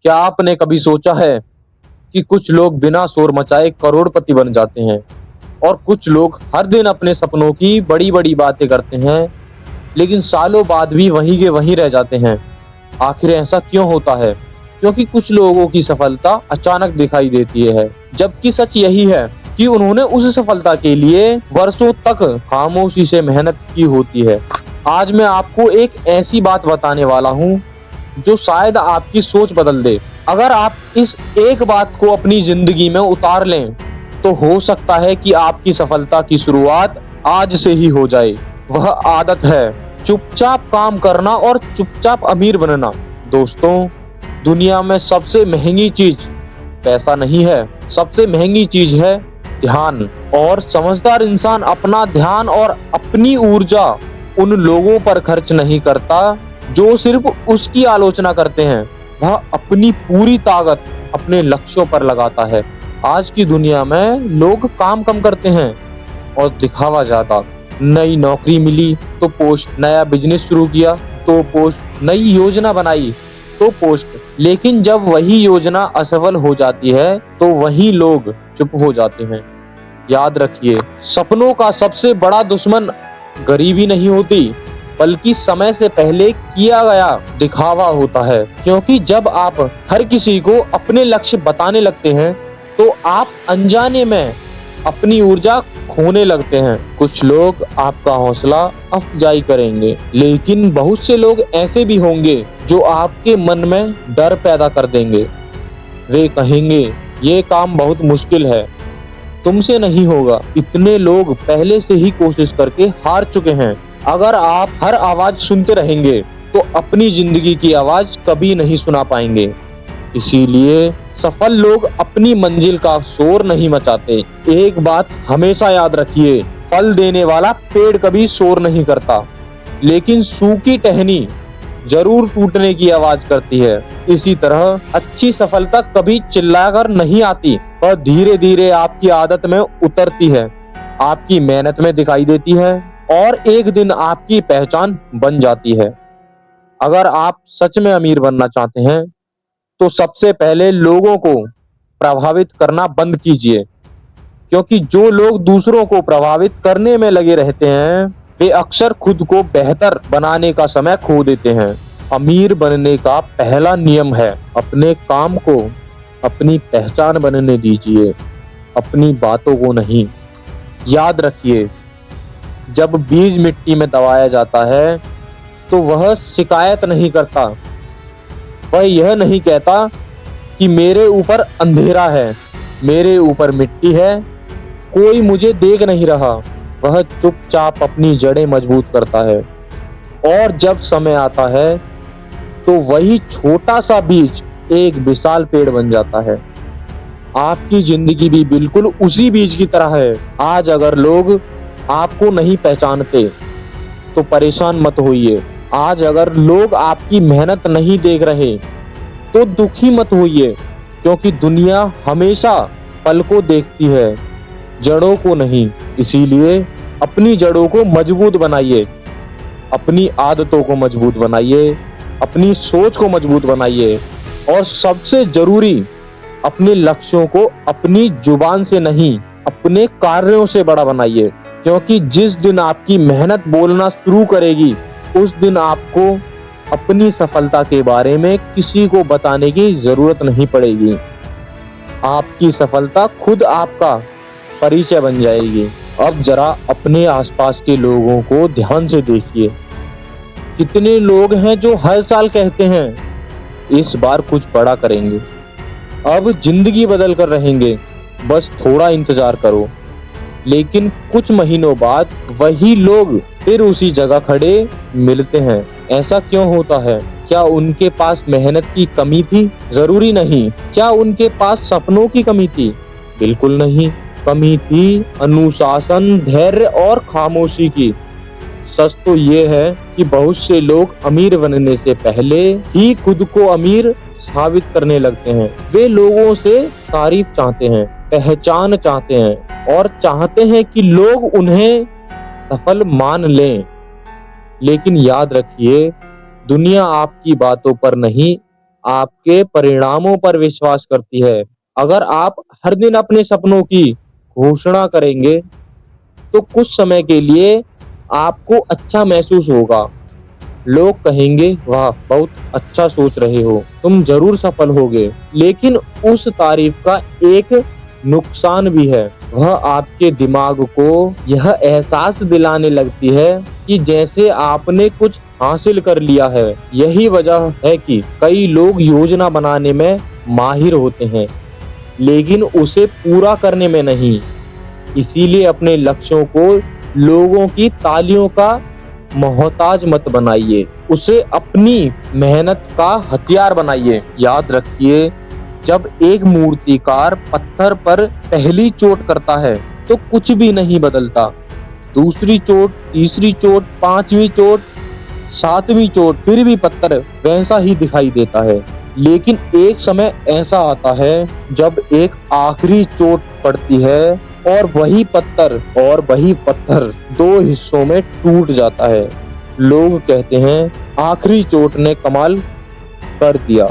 क्या आपने कभी सोचा है कि कुछ लोग बिना शोर मचाए करोड़पति बन जाते हैं और कुछ लोग हर दिन अपने सपनों की बड़ी बड़ी बातें करते हैं लेकिन सालों बाद भी वहीं के वहीं रह जाते हैं। आखिर ऐसा क्यों होता है? क्योंकि कुछ लोगों की सफलता अचानक दिखाई देती है, जबकि सच यही है कि उन्होंने उस सफलता के लिए वर्षों तक खामोशी से मेहनत की होती है। आज मैं आपको एक ऐसी बात बताने वाला हूँ जो शायद आपकी सोच बदल दे। अगर आप इस एक बात को अपनी जिंदगी में उतार लें तो हो सकता है कि आपकी सफलता की शुरुआत आज से ही हो जाए। वह आदत है चुपचाप काम करना और चुपचाप अमीर बनना। दोस्तों, दुनिया में सबसे महंगी चीज पैसा नहीं है, सबसे महंगी चीज है ध्यान। और समझदार इंसान अपना ध्यान और अपनी ऊर्जा उन लोगों पर खर्च नहीं करता जो सिर्फ उसकी आलोचना करते हैं। वह अपनी पूरी ताकत अपने लक्ष्यों पर लगाता है। आज की दुनिया में लोग काम कम करते हैं और दिखावा ज्यादा। नई नौकरी मिली तो पोस्ट, नया बिजनेस शुरू किया तो पोस्ट, नई योजना बनाई तो पोस्ट। लेकिन जब वही योजना असफल हो जाती है तो वही लोग चुप हो जाते हैं। याद रखिए, सपनों का सबसे बड़ा दुश्मन गरीबी नहीं होती, बल्कि समय से पहले किया गया दिखावा होता है। क्योंकि जब आप हर किसी को अपने लक्ष्य बताने लगते हैं तो आप अनजाने में अपनी ऊर्जा खोने लगते हैं। कुछ लोग आपका हौसला अफजाई करेंगे, लेकिन बहुत से लोग ऐसे भी होंगे जो आपके मन में डर पैदा कर देंगे। वे कहेंगे, ये काम बहुत मुश्किल है, तुमसे नहीं होगा। इतने लोग पहले से ही कोशिश करके हार चुके हैं। अगर आप हर आवाज सुनते रहेंगे तो अपनी जिंदगी की आवाज कभी नहीं सुना पाएंगे। इसीलिए सफल लोग अपनी मंजिल का शोर नहीं मचाते। एक बात हमेशा याद रखिए, फल देने वाला पेड़ कभी शोर नहीं करता, लेकिन सूखी टहनी जरूर टूटने की आवाज करती है। इसी तरह अच्छी सफलता कभी चिल्लाकर नहीं आती, पर धीरे धीरे आपकी आदत में उतरती है, आपकी मेहनत में दिखाई देती है और एक दिन आपकी पहचान बन जाती है। अगर आप सच में अमीर बनना चाहते हैं तो सबसे पहले लोगों को प्रभावित करना बंद कीजिए, क्योंकि जो लोग दूसरों को प्रभावित करने में लगे रहते हैं वे अक्सर खुद को बेहतर बनाने का समय खो देते हैं। अमीर बनने का पहला नियम है अपने काम को अपनी पहचान बनने दीजिए, अपनी बातों को नहीं। याद रखिए, जब बीज मिट्टी में दबाया जाता है तो वह शिकायत नहीं करता। वह यह नहीं कहता कि मेरे ऊपर अंधेरा है, मेरे ऊपर मिट्टी है, कोई मुझे देख नहीं रहा। वह चुपचाप अपनी जड़ें मजबूत करता है और जब समय आता है तो वही छोटा सा बीज एक विशाल पेड़ बन जाता है। आपकी जिंदगी भी बिल्कुल उसी बीज की तरह है। आज अगर लोग आपको नहीं पहचानते तो परेशान मत होइए। आज अगर लोग आपकी मेहनत नहीं देख रहे तो दुखी मत होइए, क्योंकि दुनिया हमेशा फल को देखती है, जड़ों को नहीं। इसीलिए अपनी जड़ों को मजबूत बनाइए, अपनी आदतों को मजबूत बनाइए, अपनी सोच को मजबूत बनाइए और सबसे जरूरी अपने लक्ष्यों को अपनी जुबान से नहीं अपने कार्यों से बड़ा बनाइए। क्योंकि जिस दिन आपकी मेहनत बोलना शुरू करेगी उस दिन आपको अपनी सफलता के बारे में किसी को बताने की जरूरत नहीं पड़ेगी। आपकी सफलता खुद आपका परिचय बन जाएगी। अब जरा अपने आसपास के लोगों को ध्यान से देखिए। कितने लोग हैं जो हर साल कहते हैं इस बार कुछ बड़ा करेंगे, अब जिंदगी बदल कर रहेंगे, बस थोड़ा इंतजार करो। लेकिन कुछ महीनों बाद वही लोग फिर उसी जगह खड़े मिलते हैं। ऐसा क्यों होता है? क्या उनके पास मेहनत की कमी थी? जरूरी नहीं। क्या उनके पास सपनों की कमी थी? बिल्कुल नहीं। कमी थी अनुशासन, धैर्य और खामोशी की। सच तो ये है कि बहुत से लोग अमीर बनने से पहले ही खुद को अमीर साबित करने लगते हैं। वे लोगों से तारीफ चाहते हैं, पहचान चाहते हैं और चाहते हैं कि लोग उन्हें सफल मान लें। लेकिन याद रखिए, दुनिया आपकी बातों पर नहीं, आपके परिणामों पर विश्वास करती है। अगर आप हर दिन अपने सपनों की घोषणा करेंगे, तो कुछ समय के लिए आपको अच्छा महसूस होगा। लोग कहेंगे, वाह, बहुत अच्छा सोच रहे हो, तुम जरूर सफल होगे। लेकिन उस तारीफ का एक नुकसान भी है। वह आपके दिमाग को यह एहसास दिलाने लगती है कि जैसे आपने कुछ हासिल कर लिया है। यही वजह है कि कई लोग योजना बनाने में माहिर होते हैं, लेकिन उसे पूरा करने में नहीं। इसीलिए अपने लक्ष्यों को लोगों की तालियों का मोहताज मत बनाइए, उसे अपनी मेहनत का हथियार बनाइए। याद रखिए, जब एक मूर्तिकार पत्थर पर पहली चोट करता है तो कुछ भी नहीं बदलता। दूसरी चोट, तीसरी चोट, पांचवी चोट, सातवीं चोट, फिर भी पत्थर वैसा ही दिखाई देता है। लेकिन एक समय ऐसा आता है जब एक आखिरी चोट पड़ती है और वही पत्थर दो हिस्सों में टूट जाता है। लोग कहते हैं, आखिरी चोट ने कमाल कर दिया।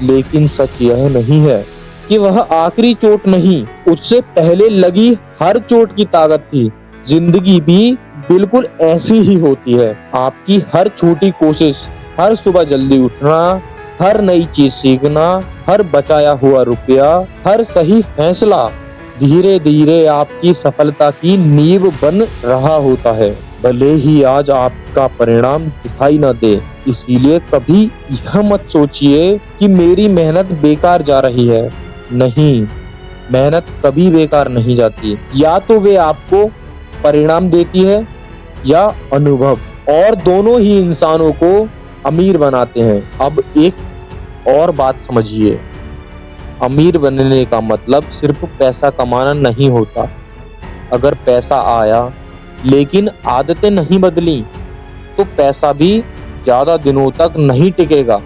लेकिन सच यह नहीं है कि वह आखिरी चोट नहीं, उससे पहले लगी हर चोट की ताकत थी। जिंदगी भी बिल्कुल ऐसी ही होती है। आपकी हर छोटी कोशिश, हर सुबह जल्दी उठना, हर नई चीज सीखना, हर बचाया हुआ रुपया, हर सही फैसला धीरे धीरे आपकी सफलता की नींव बन रहा होता है। भले ही आज आपका परिणाम दिखाई न दे। इसीलिए कभी यह मत सोचिए कि मेरी मेहनत बेकार जा रही है। नहीं, मेहनत कभी बेकार नहीं जाती। या तो वे आपको परिणाम देती है या अनुभव, और दोनों ही इंसानों को अमीर बनाते हैं। अब एक और बात समझिए, अमीर बनने का मतलब सिर्फ पैसा कमाना नहीं होता। अगर पैसा आया लेकिन आदतें नहीं बदली, तो पैसा भी ज्यादा दिनों तक नहीं टिकेगा।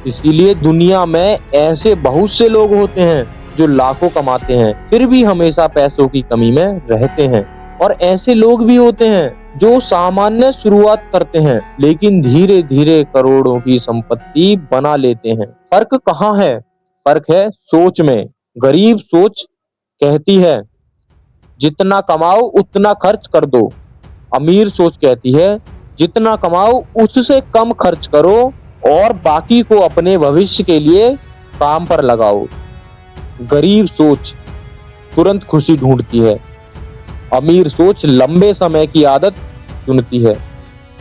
इसीलिए दुनिया में ऐसे बहुत से लोग होते हैं जो लाखों कमाते हैं, फिर भी हमेशा पैसों की कमी में रहते हैं। और ऐसे लोग भी होते हैं जो सामान्य शुरुआत करते हैं, लेकिन धीरे धीरे करोड़ों की संपत्ति बना लेते हैं। फर्क कहाँ है? फर्क है सोच में। गरीब सोच कहती है, जितना कमाओ उतना खर्च कर दो। अमीर सोच कहती है, जितना कमाओ उससे कम खर्च करो और बाकी को अपने भविष्य के लिए काम पर लगाओ। गरीब सोच तुरंत खुशी ढूंढती है, अमीर सोच लंबे समय की आदत चुनती है।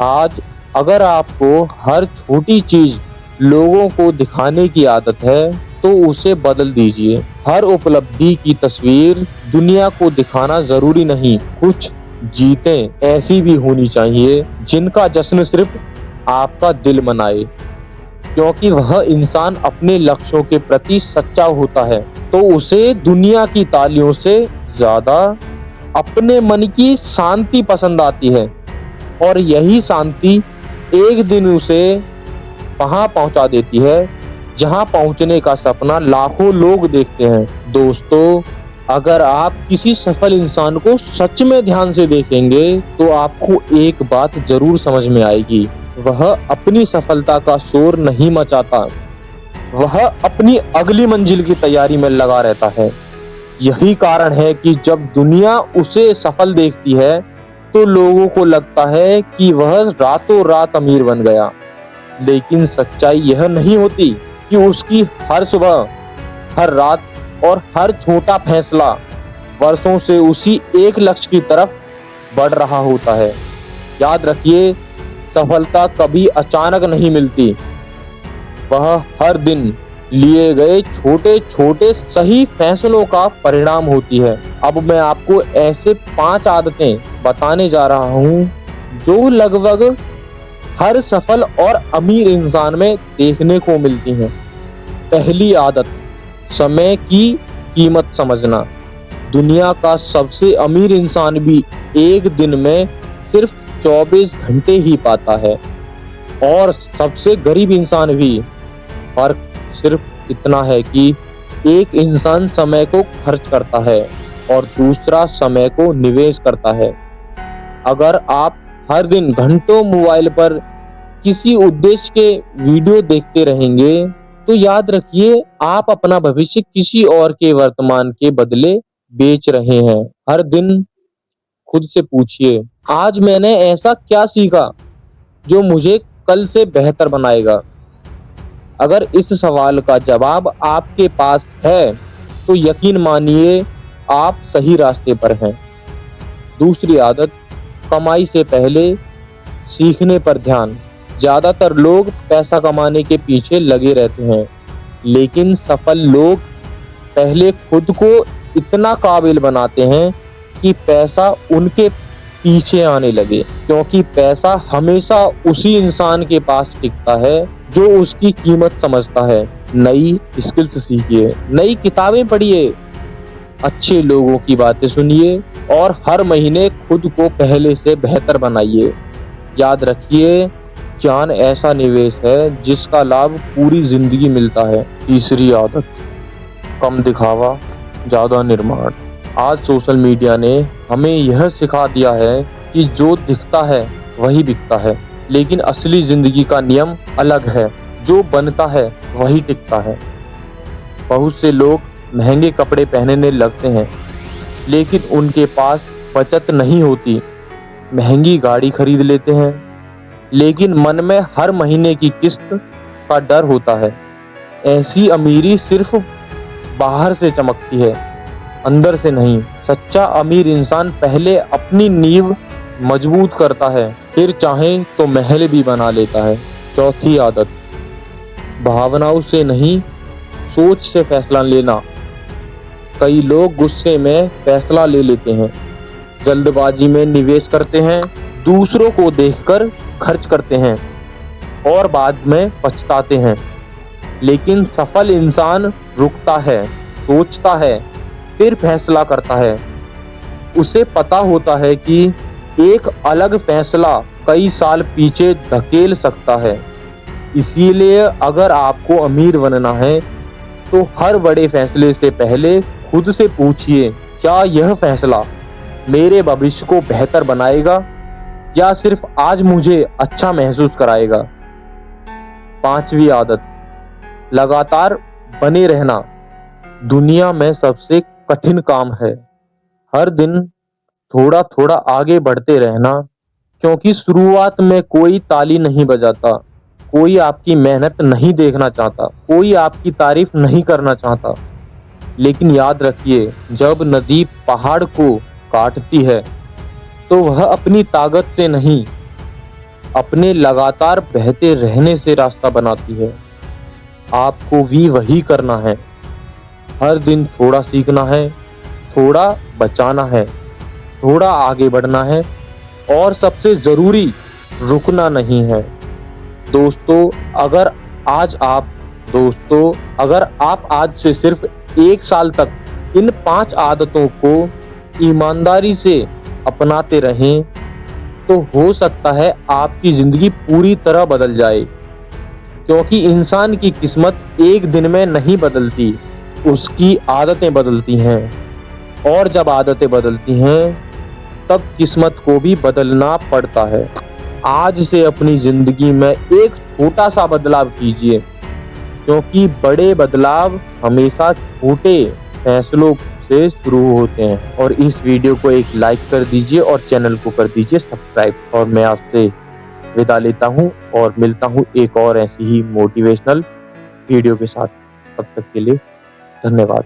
आज अगर आपको हर छोटी चीज लोगों को दिखाने की आदत है, तो उसे बदल दीजिए। हर उपलब्धि की तस्वीर दुनिया को दिखाना जरूरी नहीं। कुछ जीतें ऐसी भी होनी चाहिए जिनका जश्न सिर्फ आपका दिल मनाए, क्योंकि वह इंसान अपने लक्ष्यों के प्रति सच्चा होता है तो उसे दुनिया की तालियों से ज्यादा अपने मन की शांति पसंद आती है। और यही शांति एक दिन उसे वहां पहुंचा देती है जहां पहुंचने का सपना लाखों लोग देखते हैं। दोस्तों, अगर आप किसी सफल इंसान को सच में ध्यान से देखेंगे तो आपको एक बात जरूर समझ में आएगी। वह अपनी सफलता का शोर नहीं मचाता, वह अपनी अगली मंजिल की तैयारी में लगा रहता है। यही कारण है कि जब दुनिया उसे सफल देखती है तो लोगों को लगता है कि वह रातों रात अमीर बन गया। लेकिन सच्चाई यह नहीं होती कि उसकी हर सुबह, हर रात और हर छोटा फैसला वर्षों से उसी एक लक्ष्य की तरफ बढ़ रहा होता है। याद रखिए, सफलता कभी अचानक नहीं मिलती, वह हर दिन लिए गए छोटे छोटे सही फैसलों का परिणाम होती है। अब मैं आपको ऐसे 5 आदतें बताने जा रहा हूँ जो लगभग हर सफल और अमीर इंसान में देखने को मिलती हैं। पहली आदत, समय की कीमत समझना। दुनिया का सबसे अमीर इंसान भी एक दिन में सिर्फ 24 घंटे ही पाता है और सबसे गरीब इंसान भी। फर्क सिर्फ इतना है कि एक इंसान समय को खर्च करता है और दूसरा समय को निवेश करता है। अगर आप हर दिन घंटों मोबाइल पर किसी उद्देश्य के वीडियो देखते रहेंगे तो याद रखिए आप अपना भविष्य किसी और के वर्तमान के बदले बेच रहे हैं। हर दिन खुद से पूछिए, आज मैंने ऐसा क्या सीखा जो मुझे कल से बेहतर बनाएगा। अगर इस सवाल का जवाब आपके पास है तो यकीन मानिए आप सही रास्ते पर हैं। दूसरी आदत, कमाई से पहले सीखने पर ध्यान। ज्यादातर लोग पैसा कमाने के पीछे लगे रहते हैं, लेकिन सफल लोग पहले खुद को इतना काबिल बनाते हैं कि पैसा उनके पीछे आने लगे, क्योंकि पैसा हमेशा उसी इंसान के पास टिकता है जो उसकी कीमत समझता है। नई स्किल्स सीखिए, नई किताबें पढ़िए, अच्छे लोगों की बातें सुनिए और हर महीने खुद को पहले से बेहतर बनाइए। याद रखिए, ज्ञान ऐसा निवेश है जिसका लाभ पूरी जिंदगी मिलता है। तीसरी आदत, कम दिखावा ज्यादा निर्माण। आज सोशल मीडिया ने हमें यह सिखा दिया है कि जो दिखता है वही बिकता है, लेकिन असली जिंदगी का नियम अलग है। जो बनता है वही टिकता है। बहुत से लोग महंगे कपड़े पहनने लगते हैं, लेकिन उनके पास बचत नहीं होती। महंगी गाड़ी खरीद लेते हैं, लेकिन मन में हर महीने की किस्त का डर होता है। ऐसी अमीरी सिर्फ बाहर से चमकती है, अंदर से नहीं। सच्चा अमीर इंसान पहले अपनी नींव मजबूत करता है, फिर चाहे तो महल भी बना लेता है। चौथी आदत, भावनाओं से नहीं सोच से फैसला लेना। कई लोग गुस्से में फैसला ले लेते हैं, जल्दबाजी में निवेश करते हैं, दूसरों को देखकर खर्च करते हैं और बाद में पछताते हैं। लेकिन सफल इंसान रुकता है, सोचता है, फिर फैसला करता है। उसे पता होता है कि एक अलग फैसला कई साल पीछे धकेल सकता है। इसीलिए अगर आपको अमीर बनना है तो हर बड़े फैसले से पहले खुद से पूछिए, क्या यह फैसला मेरे भविष्य को बेहतर बनाएगा या सिर्फ आज मुझे अच्छा महसूस कराएगा। पांचवी आदत, लगातार बने रहना दुनिया में सबसे कठिन काम है। हर दिन थोड़ा थोड़ा आगे बढ़ते रहना, क्योंकि शुरुआत में कोई ताली नहीं बजाता, कोई आपकी मेहनत नहीं देखना चाहता, कोई आपकी तारीफ नहीं करना चाहता। लेकिन याद रखिए, जब नदी पहाड़ को काटती है तो वह अपनी ताकत से नहीं, अपने लगातार बहते रहने से रास्ता बनाती है। आपको भी वही करना है। हर दिन थोड़ा सीखना है, थोड़ा बचाना है, थोड़ा आगे बढ़ना है और सबसे जरूरी रुकना नहीं है। दोस्तों, अगर आप आज से सिर्फ 1 साल तक इन 5 आदतों को ईमानदारी से अपनाते रहें तो हो सकता है आपकी जिंदगी पूरी तरह बदल जाए, क्योंकि इंसान की किस्मत एक दिन में नहीं बदलती, उसकी आदतें बदलती हैं और जब आदतें बदलती हैं तब किस्मत को भी बदलना पड़ता है। आज से अपनी जिंदगी में एक छोटा सा बदलाव कीजिए, क्योंकि बड़े बदलाव हमेशा छोटे फैसलों से शुरू होते हैं। और इस वीडियो को एक लाइक कर दीजिए और चैनल को कर दीजिए सब्सक्राइब। और मैं आपसे विदा लेता हूं और मिलता हूं एक और ऐसी ही मोटिवेशनल वीडियो के साथ। तब तक के लिए धन्यवाद।